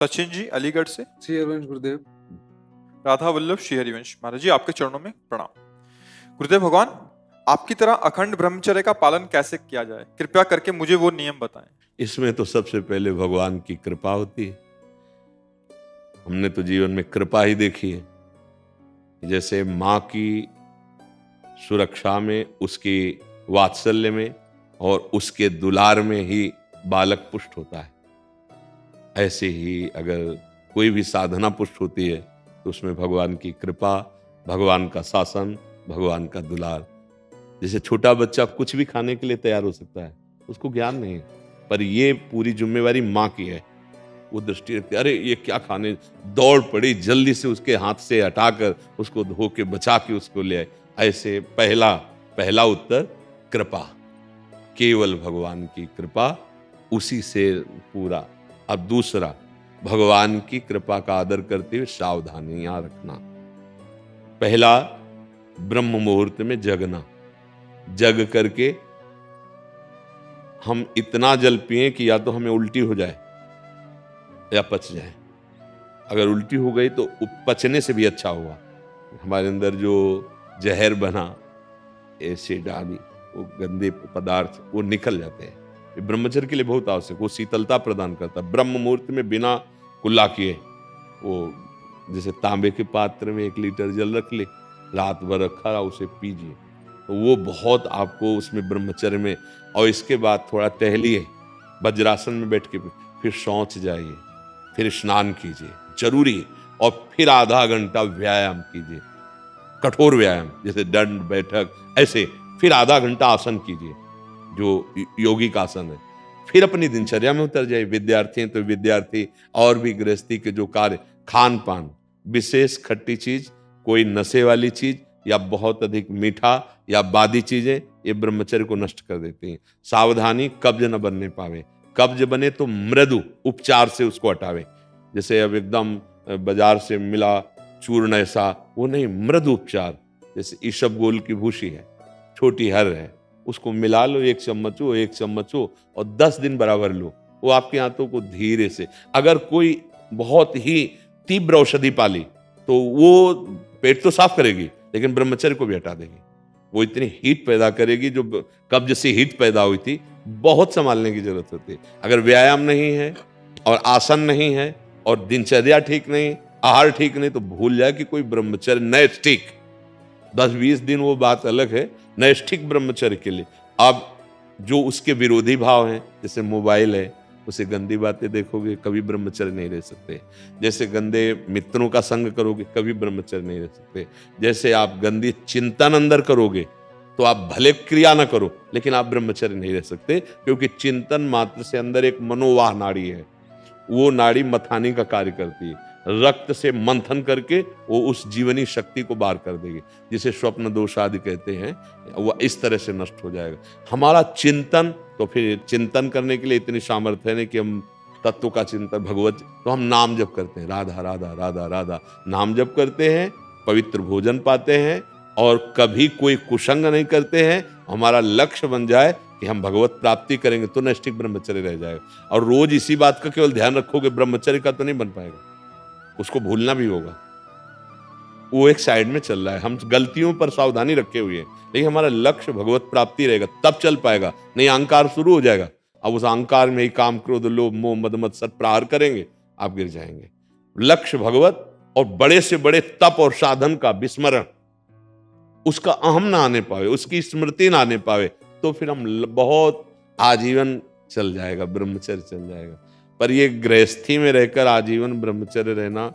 सचिन जी अलीगढ़ से। श्री हरिवंश गुरुदेव। राधा वल्लभ श्री हरिवंश। महाराज जी आपके चरणों में प्रणाम। गुरुदेव भगवान, आपकी तरह अखंड ब्रह्मचर्य का पालन कैसे किया जाए, कृपया करके मुझे वो नियम बताएं। इसमें तो सबसे पहले भगवान की कृपा होती है। हमने तो जीवन में कृपा ही देखी है। जैसे माँ की सुरक्षा में, उसके वात्सल्य में और उसके दुलार में ही बालक पुष्ट होता है, ऐसे ही अगर कोई भी साधना पुष्ट होती है तो उसमें भगवान की कृपा, भगवान का शासन, भगवान का दुलार। जैसे छोटा बच्चा कुछ भी खाने के लिए तैयार हो सकता है, उसको ज्ञान नहीं है, पर ये पूरी जिम्मेवारी माँ की है। वो दृष्टि रखती है, अरे ये क्या खाने, दौड़ पड़ी, जल्दी से उसके हाथ से हटाकर उसको धो के बचा के उसको ले आए। ऐसे पहला उत्तर कृपा, केवल भगवान की कृपा, उसी से पूरा। अब दूसरा, भगवान की कृपा का आदर करते हुए सावधानियां रखना। पहला, ब्रह्म मुहूर्त में जगना, जग करके हम इतना जल पिए कि या तो हमें उल्टी हो जाए या पच जाए। अगर उल्टी हो गई तो पचने से भी अच्छा हुआ, हमारे अंदर जो जहर बना, एसिड आदि, वो गंदे पदार्थ वो निकल जाते हैं। ये ब्रह्मचर्य के लिए बहुत आवश्यक, वो शीतलता प्रदान करता है। ब्रह्म मुहूर्त में बिना कुल्ला किए, वो जैसे तांबे के पात्र में 1 लीटर जल रख ले, रात भर रखा रहा, उसे पीजिए, तो वो बहुत आपको उसमें ब्रह्मचर्य में। और इसके बाद थोड़ा टहलिए, वज्रासन में बैठ के, फिर शौच जाइए, फिर स्नान कीजिए, जरूरी है। और फिर आधा घंटा व्यायाम कीजिए, कठोर व्यायाम, जैसे दंड बैठक, ऐसे। फिर आधा घंटा आसन कीजिए जो योगिक आसन है। फिर अपनी दिनचर्या में उतर जाए। विद्यार्थी हैं तो विद्यार्थी, और भी गृहस्थी के जो कार्य, खान पान, विशेष खट्टी चीज, कोई नशे वाली चीज या बहुत अधिक मीठा या बादी चीजें, ये ब्रह्मचर्य को नष्ट कर देती हैं। सावधानी, कब्ज न बनने पावे। कब्ज बने तो मृदु उपचार से उसको हटावे। जैसे अब एकदम बाजार से मिला चूर्ण ऐसा, वो नहीं, मृदु उपचार। जैसे ईसबगोल की भूसी है, छोटी हर है, उसको मिला लो, 1 चम्मच हो, 1 चम्मच हो, और 10 दिन बराबर लो। वो आपके हाथों को धीरे से, अगर कोई बहुत ही तीव्र औषधि पाली तो वो पेट तो साफ करेगी, लेकिन ब्रह्मचर्य को भी हटा देगी। वो इतनी हीट पैदा करेगी, जो कब्ज से हीट पैदा हुई थी, बहुत संभालने की जरूरत होती है। अगर व्यायाम नहीं है और आसन नहीं है और दिनचर्या ठीक नहीं, आहार ठीक नहीं, तो भूल जाए कि कोई ब्रह्मचर्य नैष्ठिक 10-20 दिन वो बात अलग है, नैष्ठिक ब्रह्मचर्य के लिए। अब जो उसके विरोधी भाव हैं, जैसे मोबाइल है, उसे गंदी बातें देखोगे, कभी ब्रह्मचर्य नहीं रह सकते। जैसे गंदे मित्रों का संग करोगे, कभी ब्रह्मचर्य नहीं रह सकते। जैसे आप गंदी चिंतन अंदर करोगे, तो आप भले क्रिया ना करो, लेकिन आप ब्रह्मचर्य नहीं रह सकते, क्योंकि चिंतन मात्र से अंदर एक मनोवाह नाड़ी है, वो नाड़ी मथानी का कार्य करती है। रक्त से मंथन करके वो उस जीवनी शक्ति को बाहर कर देगी, जिसे स्वप्न दोष आदि कहते हैं, वो इस तरह से नष्ट हो जाएगा हमारा चिंतन। तो फिर चिंतन करने के लिए इतनी सामर्थ्य है नहीं कि हम तत्व का चिंतन, भगवत, तो हम नाम जप करते हैं, राधा राधा राधा राधा नाम जप करते हैं, पवित्र भोजन पाते हैं, और कभी कोई कुसंग नहीं करते हैं। हमारा लक्ष्य बन जाए कि हम भगवत प्राप्ति करेंगे, तो नैष्ठिक ब्रह्मचर्य रह जाएगा। और रोज इसी बात का केवल ध्यान रखोगे, ब्रह्मचर्य का तो नहीं बन पाएगा, उसको भूलना भी होगा। वो एक साइड में चल रहा है, हम गलतियों पर सावधानी रखे हुए हैं, लेकिन हमारा लक्ष्य भगवत प्राप्ति रहेगा, तब चल पाएगा। नहीं, अहंकार शुरू हो जाएगा, अब उस अहंकार में ही काम, क्रोध, लोभ, मोह, मद मत्सर प्रहार करेंगे, आप गिर जाएंगे। लक्ष्य भगवत, और बड़े से बड़े तप और साधन का विस्मरण, उसका अहम ना आने पावे, उसकी स्मृति ना आने पावे, तो फिर हम बहुत आजीवन चल जाएगा, ब्रह्मचर्य चल जाएगा। पर ये गृहस्थी में रहकर आजीवन ब्रह्मचर्य रहना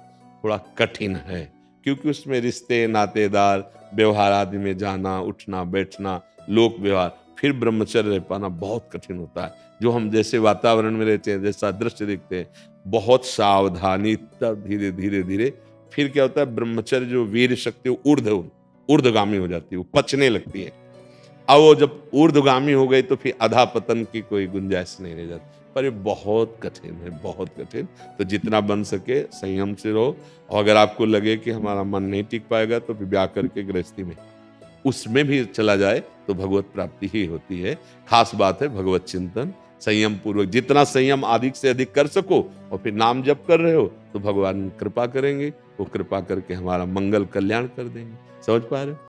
थोड़ा कठिन है, क्योंकि उसमें रिश्ते, नातेदार, व्यवहार आदि में जाना, उठना, बैठना, लोक व्यवहार, फिर ब्रह्मचर्य रह पाना बहुत कठिन होता है। जो हम जैसे वातावरण में रहते हैं, जैसा दृश्य देखते हैं, बहुत सावधानी, तब धीरे धीरे धीरे फिर क्या होता है, ब्रह्मचर्य जो वीर शक्ति ऊर्ध्वगामी हो जाती है, वो पचने लगती है। अब वो जब ऊर्ध्वगामी हो गई तो फिर अधा पतन की कोई गुंजाइश नहीं रह जाती। पर ये बहुत कठिन है, बहुत कठिन। तो जितना बन सके संयम से रहो, और अगर आपको लगे कि हमारा मन नहीं टिक पाएगा, तो फिर ब्याह करके गृहस्थी में उसमें भी चला जाए तो भगवत प्राप्ति ही होती है। खास बात है भगवत चिंतन, संयम पूर्वक, जितना संयम अधिक से अधिक कर सको, और फिर नाम जप कर रहे हो तो भगवान कृपा करेंगे, वो कृपा करके हमारा मंगल कल्याण कर देंगे। समझ पा रहे हो?